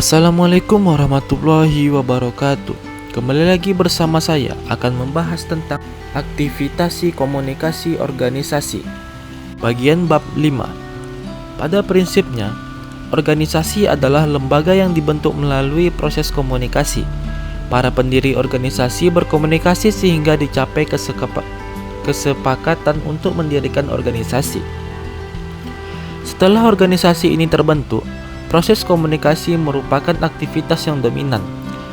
Assalamualaikum warahmatullahi wabarakatuh. Kembali lagi bersama saya akan membahas tentang aktivitas komunikasi organisasi. Bagian bab 5. Pada prinsipnya, organisasi adalah lembaga yang dibentuk melalui proses komunikasi. Para pendiri organisasi berkomunikasi sehingga dicapai kesepakatan untuk mendirikan organisasi. Setelah organisasi ini terbentuk, proses komunikasi merupakan aktivitas yang dominan.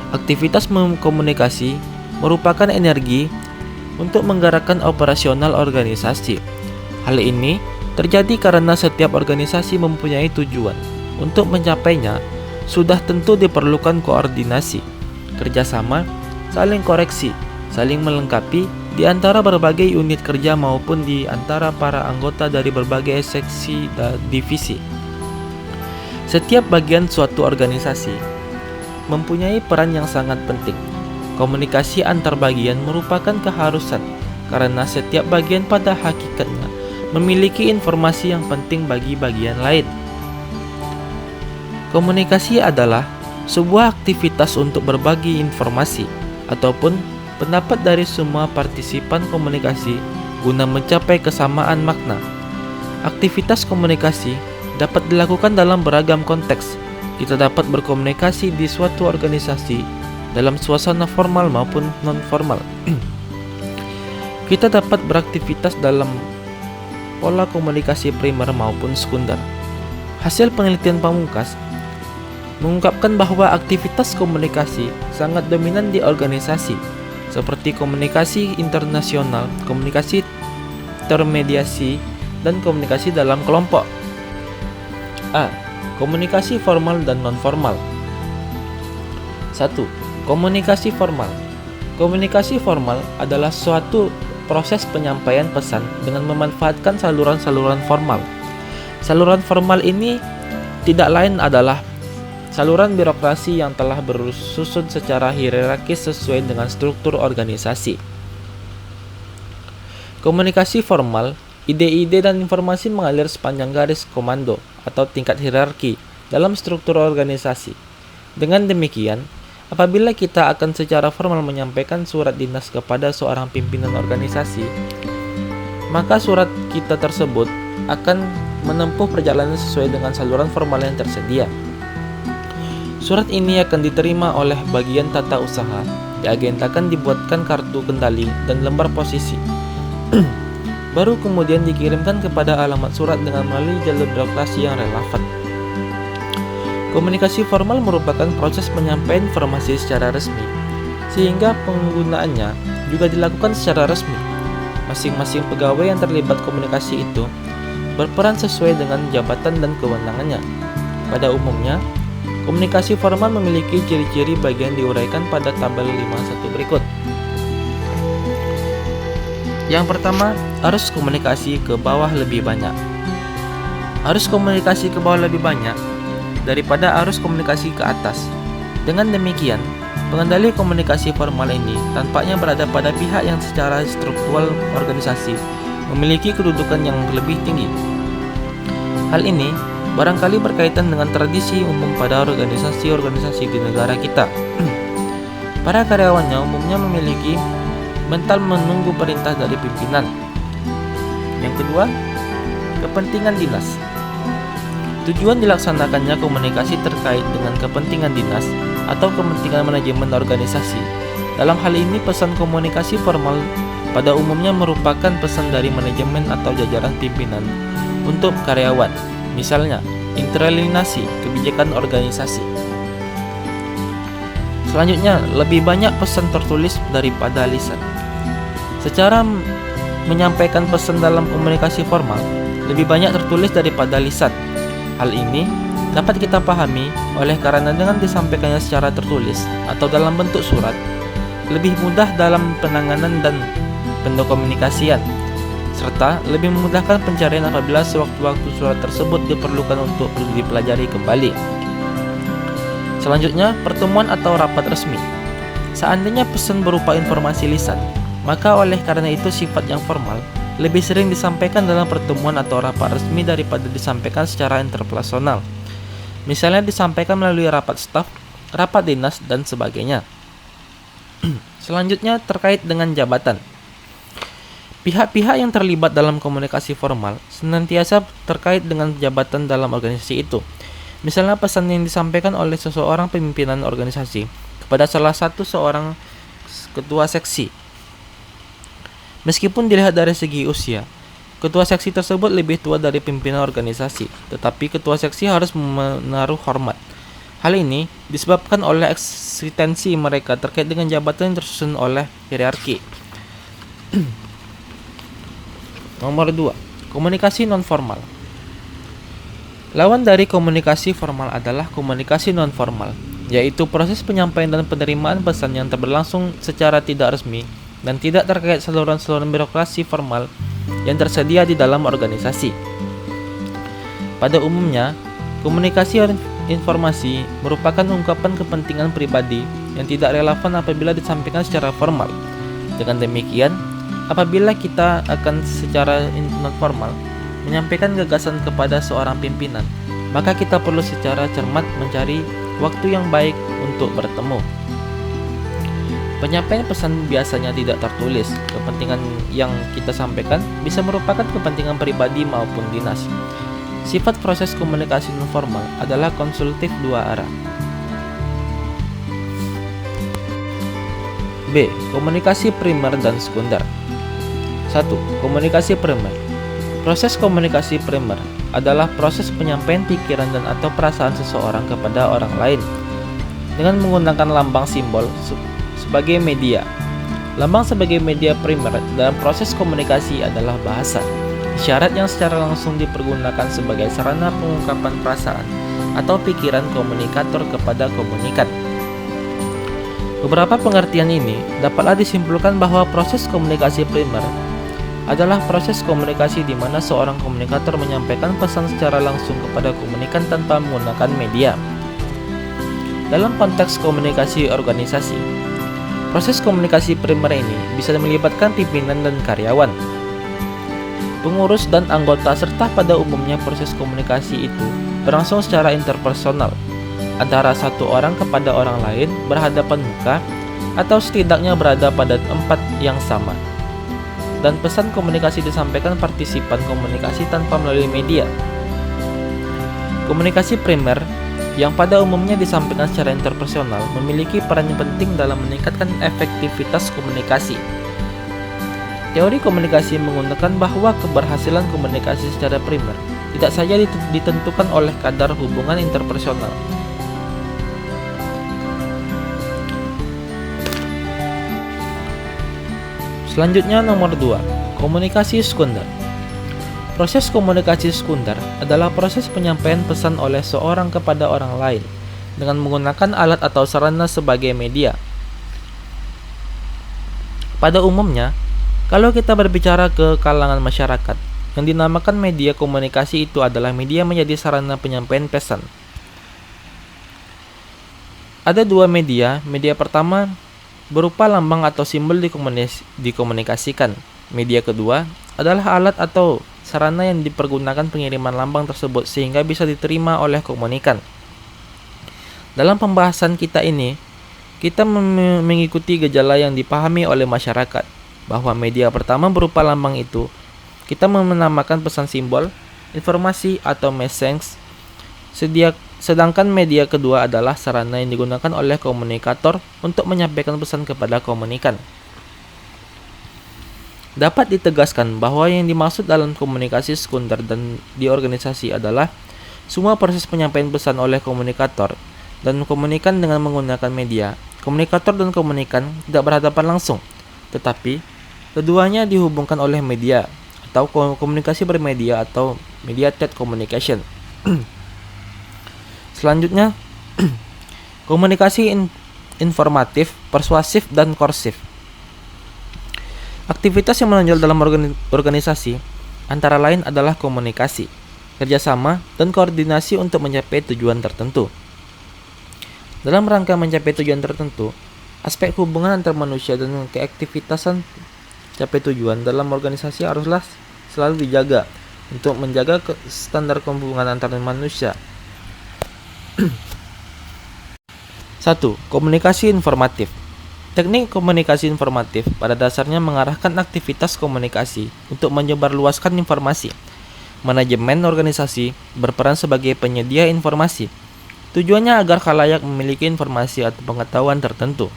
Aktivitas komunikasi merupakan energi untuk menggerakkan operasional organisasi. Hal ini terjadi karena setiap organisasi mempunyai tujuan. Untuk mencapainya, sudah tentu diperlukan koordinasi, kerjasama, saling koreksi, saling melengkapi di antara berbagai unit kerja maupun di antara para anggota dari berbagai seksi dan divisi. Setiap bagian suatu organisasi mempunyai peran yang sangat penting. Komunikasi antar bagian merupakan keharusan karena setiap bagian pada hakikatnya memiliki informasi yang penting bagi bagian lain. Komunikasi adalah sebuah aktivitas untuk berbagi informasi ataupun pendapat dari semua partisipan komunikasi guna mencapai kesamaan makna. Aktivitas komunikasi dapat dilakukan dalam beragam konteks. Kita dapat berkomunikasi di suatu organisasi dalam suasana formal maupun non-formal. Kita dapat beraktivitas dalam pola komunikasi primer maupun sekunder. Hasil penelitian pamungkas mengungkapkan bahwa aktivitas komunikasi sangat dominan di organisasi, seperti komunikasi internasional, komunikasi termediasi, dan komunikasi dalam kelompok. A. Komunikasi formal dan non-formal. 1. Komunikasi formal. Komunikasi formal adalah suatu proses penyampaian pesan dengan memanfaatkan saluran-saluran formal. Saluran formal ini tidak lain adalah saluran birokrasi yang telah bersusun secara hierarkis sesuai dengan struktur organisasi. Komunikasi formal, ide-ide dan informasi mengalir sepanjang garis komando atau tingkat hierarki dalam struktur organisasi. Dengan demikian, apabila kita akan secara formal menyampaikan surat dinas kepada seorang pimpinan organisasi, maka surat kita tersebut akan menempuh perjalanan sesuai dengan saluran formal yang tersedia. Surat ini akan diterima oleh bagian tata usaha, diagendakan dibuatkan kartu kendali dan lembar posisi. Baru kemudian dikirimkan kepada alamat surat dengan melalui jalur birokrasi yang relevan. Komunikasi formal merupakan proses penyampaian informasi secara resmi, sehingga penggunaannya juga dilakukan secara resmi. Masing-masing pegawai yang terlibat komunikasi itu berperan sesuai dengan jabatan dan kewenangannya. Pada umumnya, komunikasi formal memiliki ciri-ciri bagian diuraikan pada tabel 51 berikut. Yang pertama, arus komunikasi ke bawah lebih banyak. Arus komunikasi ke bawah lebih banyak daripada arus komunikasi ke atas. Dengan demikian, pengendali komunikasi formal ini tampaknya berada pada pihak yang secara struktural organisasi memiliki kedudukan yang lebih tinggi. Hal ini barangkali berkaitan dengan tradisi umum pada organisasi-organisasi di negara kita. Para karyawannya umumnya memiliki mental menunggu perintah dari pimpinan. Yang kedua, kepentingan dinas. Tujuan dilaksanakannya komunikasi terkait dengan kepentingan dinas atau kepentingan manajemen organisasi. Dalam hal ini, pesan komunikasi formal pada umumnya merupakan pesan dari manajemen atau jajaran pimpinan untuk karyawan. Misalnya, interlinasi kebijakan organisasi. Selanjutnya, lebih banyak pesan tertulis daripada lisan. Secara menyampaikan pesan dalam komunikasi formal, lebih banyak tertulis daripada lisan. Hal ini dapat kita pahami oleh karena dengan disampaikannya secara tertulis atau dalam bentuk surat, lebih mudah dalam penanganan dan pendokumentasian, serta lebih memudahkan pencarian apabila sewaktu-waktu surat tersebut diperlukan untuk dipelajari kembali. Selanjutnya, pertemuan atau rapat resmi. Seandainya pesan berupa informasi lisan, maka oleh karena itu sifat yang formal lebih sering disampaikan dalam pertemuan atau rapat resmi daripada disampaikan secara interpersonal. Misalnya disampaikan melalui rapat staf, rapat dinas, dan sebagainya. Selanjutnya terkait dengan jabatan. Pihak-pihak yang terlibat dalam komunikasi formal senantiasa terkait dengan jabatan dalam organisasi itu. Misalnya pesan yang disampaikan oleh seseorang pimpinan organisasi kepada salah satu seorang ketua seksi. Meskipun dilihat dari segi usia, ketua seksi tersebut lebih tua dari pimpinan organisasi, tetapi ketua seksi harus menaruh hormat. Hal ini disebabkan oleh eksistensi mereka terkait dengan jabatan yang tersusun oleh hierarki. Nomor 2. Komunikasi non-formal. Lawan dari komunikasi formal adalah komunikasi non-formal, yaitu proses penyampaian dan penerimaan pesan yang berlangsung secara tidak resmi dan tidak terkait saluran-saluran birokrasi formal yang tersedia di dalam organisasi. Pada umumnya, komunikasi informasi merupakan ungkapan kepentingan pribadi yang tidak relevan apabila disampaikan secara formal. Dengan demikian, apabila kita akan secara non-formal menyampaikan gagasan kepada seorang pimpinan, maka kita perlu secara cermat mencari waktu yang baik untuk bertemu. Penyampaian pesan biasanya tidak tertulis. Kepentingan yang kita sampaikan bisa merupakan kepentingan pribadi maupun dinas. Sifat proses komunikasi non-formal adalah konsultif dua arah. B. Komunikasi primer dan sekunder. 1. Komunikasi primer. Proses komunikasi primer adalah proses penyampaian pikiran dan atau perasaan seseorang kepada orang lain dengan menggunakan lambang simbol sebagai media. Lambang sebagai media primer dalam proses komunikasi adalah bahasa, isyarat yang secara langsung dipergunakan sebagai sarana pengungkapan perasaan atau pikiran komunikator kepada komunikan. Beberapa pengertian ini dapatlah disimpulkan bahwa proses komunikasi primer adalah proses komunikasi di mana seorang komunikator menyampaikan pesan secara langsung kepada komunikan tanpa menggunakan media. Dalam konteks komunikasi organisasi, proses komunikasi primer ini bisa melibatkan pimpinan dan karyawan, pengurus dan anggota, serta pada umumnya proses komunikasi itu berlangsung secara interpersonal antara satu orang kepada orang lain berhadapan muka atau setidaknya berada pada tempat yang sama. Dan pesan komunikasi disampaikan partisipan komunikasi tanpa melalui media. Komunikasi primer yang pada umumnya disampaikan secara interpersonal memiliki peran yang penting dalam meningkatkan efektivitas komunikasi. Teori komunikasi menggunakan bahwa keberhasilan komunikasi secara primer tidak saja ditentukan oleh kadar hubungan interpersonal. Selanjutnya nomor 2, komunikasi sekunder. Proses komunikasi sekunder adalah proses penyampaian pesan oleh seorang kepada orang lain dengan menggunakan alat atau sarana sebagai media. Pada umumnya, kalau kita berbicara ke kalangan masyarakat, yang dinamakan media komunikasi itu adalah media menjadi sarana penyampaian pesan. Ada dua media. Media pertama berupa lambang atau simbol dikomunikasikan. Media kedua adalah alat atau sarana yang dipergunakan pengiriman lambang tersebut sehingga bisa diterima oleh komunikan. Dalam pembahasan kita ini, kita mengikuti gejala yang dipahami oleh masyarakat, bahwa media pertama berupa lambang itu kita menamakan pesan simbol, informasi atau message, sedangkan media kedua adalah sarana yang digunakan oleh komunikator untuk menyampaikan pesan kepada komunikan. Dapat ditegaskan bahwa yang dimaksud dalam komunikasi sekunder dan di organisasi adalah semua proses penyampaian pesan oleh komunikator dan komunikan dengan menggunakan media. Komunikator dan komunikan tidak berhadapan langsung, tetapi keduanya dihubungkan oleh media atau komunikasi bermedia atau mediated communication. Selanjutnya, komunikasi informatif, persuasif, dan korsif. Aktivitas yang menonjol dalam organisasi antara lain adalah komunikasi, kerjasama, dan koordinasi untuk mencapai tujuan tertentu. Dalam rangka mencapai tujuan tertentu, aspek hubungan antar manusia dan keaktivitasan capai tujuan dalam organisasi haruslah selalu dijaga untuk menjaga standar hubungan antar manusia. 1. Komunikasi informatif. Teknik komunikasi informatif pada dasarnya mengarahkan aktivitas komunikasi untuk menyebarluaskan informasi. Manajemen organisasi berperan sebagai penyedia informasi. Tujuannya agar khalayak memiliki informasi atau pengetahuan tertentu.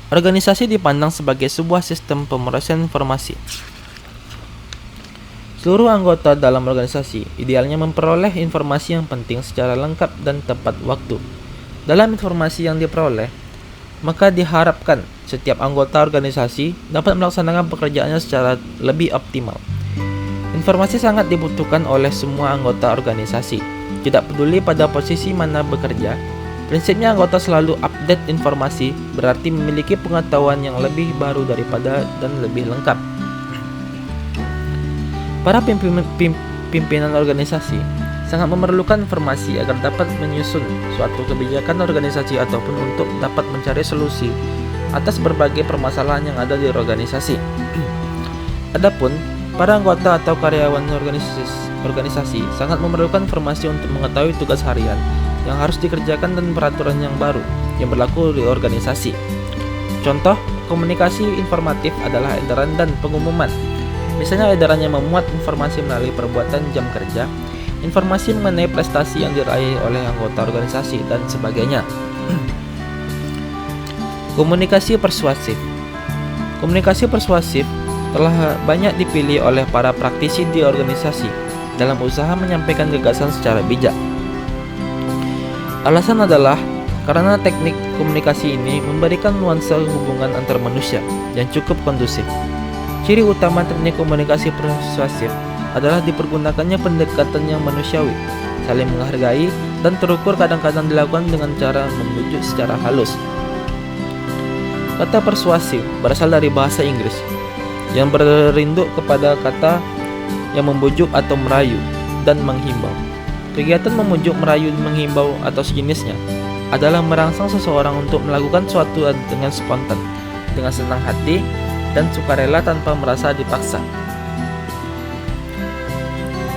Organisasi dipandang sebagai sebuah sistem pemrosesan informasi. Seluruh anggota dalam organisasi idealnya memperoleh informasi yang penting secara lengkap dan tepat waktu. Dalam informasi yang diperoleh, maka diharapkan setiap anggota organisasi dapat melaksanakan pekerjaannya secara lebih optimal. Informasi sangat dibutuhkan oleh semua anggota organisasi. Tidak peduli pada posisi mana bekerja, prinsipnya anggota selalu update informasi, berarti memiliki pengetahuan yang lebih baru daripada dan lebih lengkap. Para pimpinan organisasi sangat memerlukan informasi agar dapat menyusun suatu kebijakan organisasi ataupun untuk dapat mencari solusi atas berbagai permasalahan yang ada di organisasi. Adapun para anggota atau karyawan organisasi sangat memerlukan informasi untuk mengetahui tugas harian yang harus dikerjakan dan peraturan yang baru yang berlaku di organisasi. Contoh komunikasi informatif adalah edaran dan pengumuman. Misalnya edaran yang memuat informasi melalui perbuatan jam kerja, informasi mengenai prestasi yang diraih oleh anggota organisasi, dan sebagainya. Komunikasi persuasif. Komunikasi persuasif telah banyak dipilih oleh para praktisi di organisasi dalam usaha menyampaikan gagasan secara bijak. Alasan adalah karena teknik komunikasi ini memberikan nuansa hubungan antar manusia yang cukup kondusif. Ciri utama teknik komunikasi persuasif adalah dipergunakannya pendekatan yang manusiawi, saling menghargai, dan terukur kadang-kadang dilakukan dengan cara membujuk secara halus. Kata persuasif berasal dari bahasa Inggris yang berinduk kepada kata yang membujuk atau merayu dan menghimbau. Kegiatan memujuk, merayu, menghimbau atau sejenisnya adalah merangsang seseorang untuk melakukan sesuatu dengan spontan, dengan senang hati dan sukarela tanpa merasa dipaksa.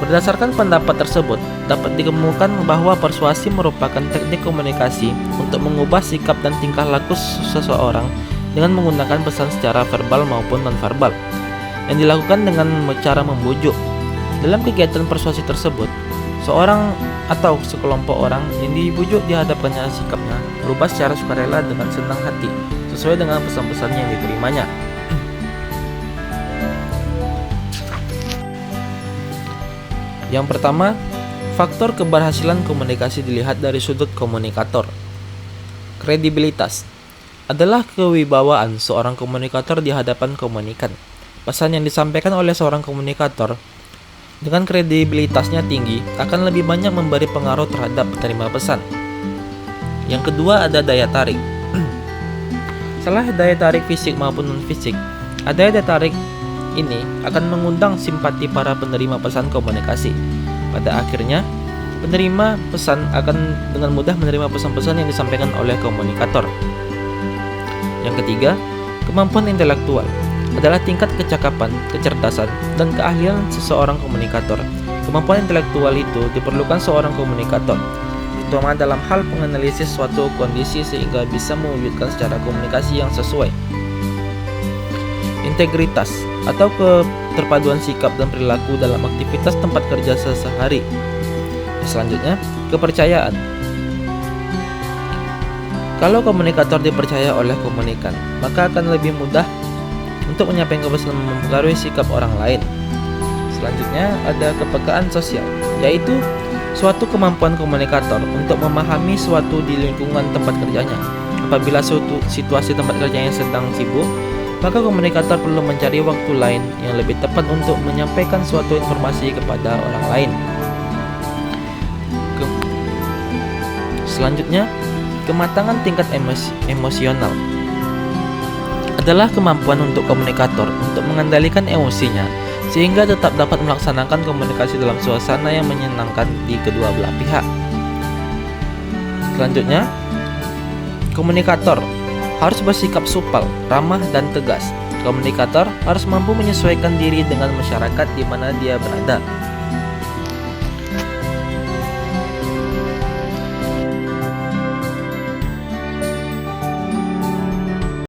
Berdasarkan pendapat tersebut, dapat dikemukakan bahwa persuasi merupakan teknik komunikasi untuk mengubah sikap dan tingkah laku seseorang dengan menggunakan pesan secara verbal maupun nonverbal, yang dilakukan dengan cara membujuk. Dalam kegiatan persuasi tersebut, seorang atau sekelompok orang yang dibujuk dihadapkannya sikapnya berubah secara sukarela dengan senang hati, sesuai dengan pesan-pesan yang diterimanya. Yang pertama, faktor keberhasilan komunikasi dilihat dari sudut komunikator. Kredibilitas adalah kewibawaan seorang komunikator di hadapan komunikan. Pesan yang disampaikan oleh seorang komunikator dengan kredibilitasnya tinggi akan lebih banyak memberi pengaruh terhadap penerima pesan. Yang kedua ada daya tarik. Selain daya tarik fisik maupun non-fisik, daya tarik ini akan mengundang simpati para penerima pesan komunikasi. Pada akhirnya, penerima pesan akan dengan mudah menerima pesan-pesan yang disampaikan oleh komunikator. Yang ketiga, kemampuan intelektual adalah tingkat kecakapan, kecerdasan, dan keahlian seseorang komunikator. Kemampuan intelektual itu diperlukan seorang komunikator, terutama dalam hal menganalisis suatu kondisi sehingga bisa mewujudkan secara komunikasi yang sesuai. Integritas atau keterpaduan sikap dan perilaku dalam aktivitas tempat kerja sehari-hari. Selanjutnya, kepercayaan. Kalau komunikator dipercaya oleh komunikan, maka akan lebih mudah untuk menyampaikan pesan mempengaruhi sikap orang lain. Selanjutnya, ada kepekaan sosial, yaitu suatu kemampuan komunikator untuk memahami suatu di lingkungan tempat kerjanya. Apabila suatu situasi tempat kerjanya sedang sibuk, maka komunikator perlu mencari waktu lain yang lebih tepat untuk menyampaikan suatu informasi kepada orang lain. Selanjutnya, kematangan tingkat emosional adalah kemampuan untuk komunikator untuk mengendalikan emosinya sehingga tetap dapat melaksanakan komunikasi dalam suasana yang menyenangkan di kedua belah pihak. Selanjutnya, komunikator harus bersikap supel, ramah, dan tegas. Komunikator harus mampu menyesuaikan diri dengan masyarakat di mana dia berada.